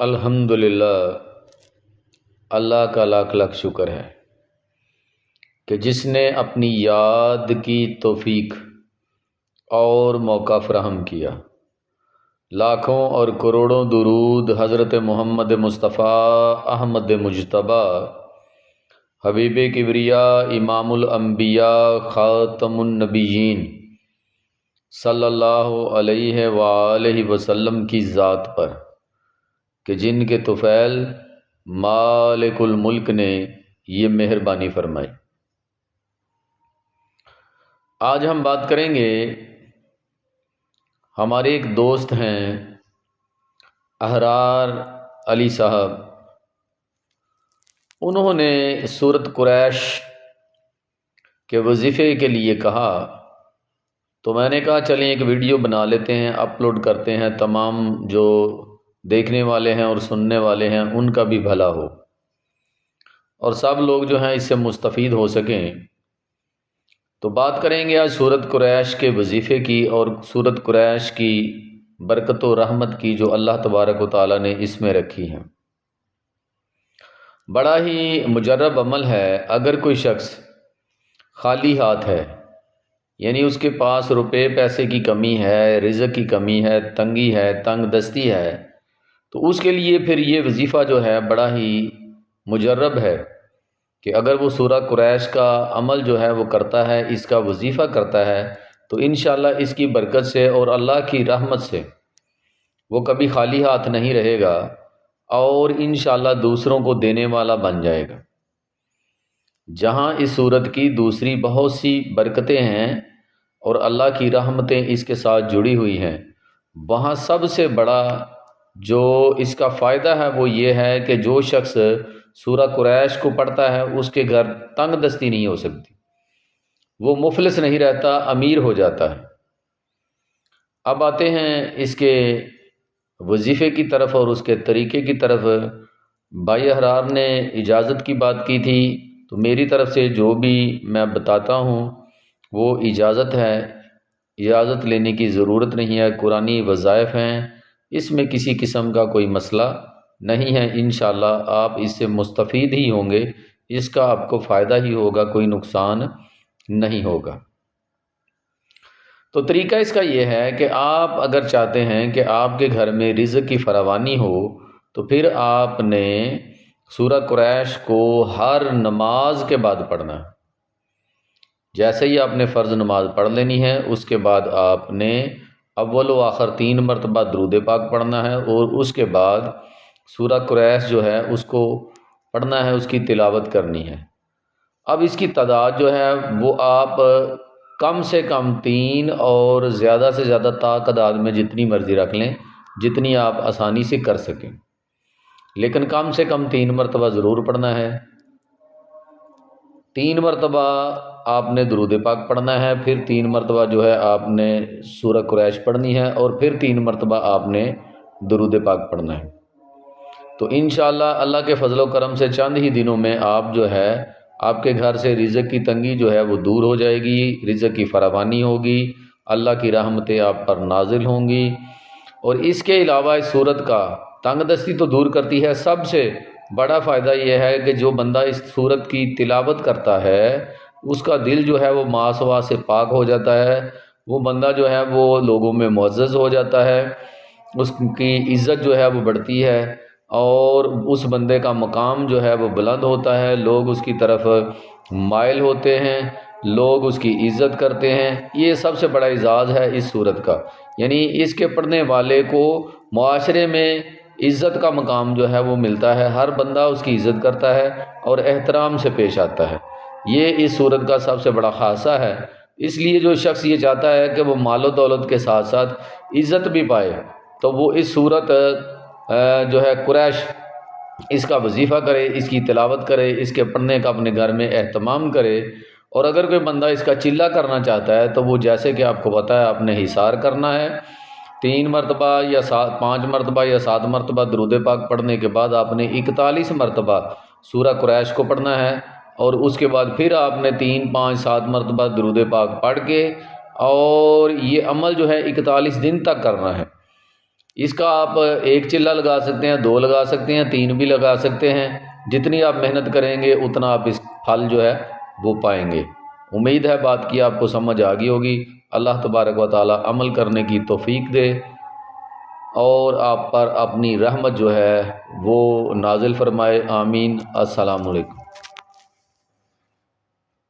الحمدللہ، اللہ کا لاکھ لاکھ شکر ہے کہ جس نے اپنی یاد کی توفیق اور موقع فراہم کیا۔ لاکھوں اور کروڑوں درود حضرت محمد مصطفیٰ احمد مجتبیٰ، حبیب کبریاء، امام الانبیاء، خاتم النبیین صلی اللہ علیہ وآلہ وسلم کی ذات پر کہ جن کے طفیل مالک الملک نے یہ مہربانی فرمائی۔ آج ہم بات کریں گے، ہمارے ایک دوست ہیں احرار علی صاحب، انہوں نے سورۃ قریش کے وظیفے کے لیے کہا، تو میں نے کہا چلیں ایک ویڈیو بنا لیتے ہیں، اپلوڈ کرتے ہیں، تمام جو دیکھنے والے ہیں اور سننے والے ہیں ان کا بھی بھلا ہو اور سب لوگ جو ہیں اس سے مستفید ہو سکیں۔ تو بات کریں گے آج سورۃ قریش کے وظیفے کی اور سورۃ قریش کی برکت و رحمت کی جو اللہ تبارک و تعالیٰ نے اس میں رکھی ہے۔ بڑا ہی مجرب عمل ہے، اگر کوئی شخص خالی ہاتھ ہے، یعنی اس کے پاس روپے پیسے کی کمی ہے، رزق کی کمی ہے، تنگی ہے، تنگ دستی ہے، تو اس کے لیے پھر یہ وظیفہ جو ہے بڑا ہی مجرب ہے کہ اگر وہ سورہ قریش کا عمل جو ہے وہ کرتا ہے، اس کا وظیفہ کرتا ہے، تو انشاءاللہ اس کی برکت سے اور اللہ کی رحمت سے وہ کبھی خالی ہاتھ نہیں رہے گا اور انشاءاللہ دوسروں کو دینے والا بن جائے گا۔ جہاں اس سورت کی دوسری بہت سی برکتیں ہیں اور اللہ کی رحمتیں اس کے ساتھ جڑی ہوئی ہیں، وہاں سب سے بڑا جو اس کا فائدہ ہے وہ یہ ہے کہ جو شخص سورہ قریش کو پڑھتا ہے اس کے گھر تنگ دستی نہیں ہو سکتی، وہ مفلس نہیں رہتا، امیر ہو جاتا ہے۔ اب آتے ہیں اس کے وظیفے کی طرف اور اس کے طریقے کی طرف۔ بھائی احرار نے اجازت کی بات کی تھی، تو میری طرف سے جو بھی میں بتاتا ہوں وہ اجازت ہے، اجازت لینے کی ضرورت نہیں ہے، قرآنی وظائف ہیں، اس میں کسی قسم کا کوئی مسئلہ نہیں ہے۔ انشاءاللہ آپ اس سے مستفید ہی ہوں گے، اس کا آپ کو فائدہ ہی ہوگا، کوئی نقصان نہیں ہوگا۔ تو طریقہ اس کا یہ ہے کہ آپ اگر چاہتے ہیں کہ آپ کے گھر میں رزق کی فراوانی ہو، تو پھر آپ نے سورہ قریش کو ہر نماز کے بعد پڑھنا ہے۔ جیسے ہی آپ نے فرض نماز پڑھ لینی ہے، اس کے بعد آپ نے اول و آخر 3 مرتبہ درود پاک پڑھنا ہے اور اس کے بعد سورہ قریش جو ہے اس کو پڑھنا ہے، اس کی تلاوت کرنی ہے۔ اب اس کی تعداد جو ہے وہ آپ کم سے کم 3 اور زیادہ سے زیادہ تعداد میں جتنی مرضی رکھ لیں، جتنی آپ آسانی سے کر سکیں، لیکن کم سے کم 3 مرتبہ ضرور پڑھنا ہے۔ 3 مرتبہ آپ نے درود پاک پڑھنا ہے، پھر 3 مرتبہ جو ہے آپ نے سورہ قریش پڑھنی ہے اور پھر 3 مرتبہ آپ نے درود پاک پڑھنا ہے۔ تو انشاءاللہ اللہ کے فضل و کرم سے چند ہی دنوں میں آپ جو ہے آپ کے گھر سے رزق کی تنگی جو ہے وہ دور ہو جائے گی، رزق کی فراوانی ہوگی، اللہ کی رحمتیں آپ پر نازل ہوں گی۔ اور اس کے علاوہ اس سورت کا تنگ دستی تو دور کرتی ہے، سب سے بڑا فائدہ یہ ہے کہ جو بندہ اس سورت کی تلاوت کرتا ہے اس کا دل جو ہے وہ ماسوا سے پاک ہو جاتا ہے، وہ بندہ جو ہے وہ لوگوں میں معزز ہو جاتا ہے، اس کی عزت جو ہے وہ بڑھتی ہے اور اس بندے کا مقام جو ہے وہ بلند ہوتا ہے، لوگ اس کی طرف مائل ہوتے ہیں، لوگ اس کی عزت کرتے ہیں۔ یہ سب سے بڑا اعزاز ہے اس سورت کا، یعنی اس کے پڑھنے والے کو معاشرے میں عزت کا مقام جو ہے وہ ملتا ہے، ہر بندہ اس کی عزت کرتا ہے اور احترام سے پیش آتا ہے۔ یہ اس سورت کا سب سے بڑا خاصہ ہے۔ اس لیے جو شخص یہ چاہتا ہے کہ وہ مال و دولت کے ساتھ ساتھ عزت بھی پائے، تو وہ اس سورت جو ہے قریش اس کا وظیفہ کرے، اس کی تلاوت کرے، اس کے پڑھنے کا اپنے گھر میں اہتمام کرے۔ اور اگر کوئی بندہ اس کا چلہ کرنا چاہتا ہے تو وہ جیسے کہ آپ کو پتہ ہے آپ نے حصار کرنا ہے، 3 مرتبہ یا 5 مرتبہ یا 7 مرتبہ درود پاک پڑھنے کے بعد آپ نے 41 مرتبہ سورہ قریش کو پڑھنا ہے اور اس کے بعد پھر آپ نے 3، 5، 7 مرتبہ درود پاک پڑھ کے اور یہ عمل جو ہے 41 دن تک کرنا ہے۔ اس کا آپ ایک چلہ لگا سکتے ہیں، 2 لگا سکتے ہیں، 3 بھی لگا سکتے ہیں، جتنی آپ محنت کریں گے اتنا آپ اس پھل جو ہے وہ پائیں گے۔ امید ہے بات کی آپ کو سمجھ آ گئی ہوگی۔ اللہ تبارک و تعالی عمل کرنے کی توفیق دے اور آپ پر اپنی رحمت جو ہے وہ نازل فرمائے، آمین۔ السلام علیکم۔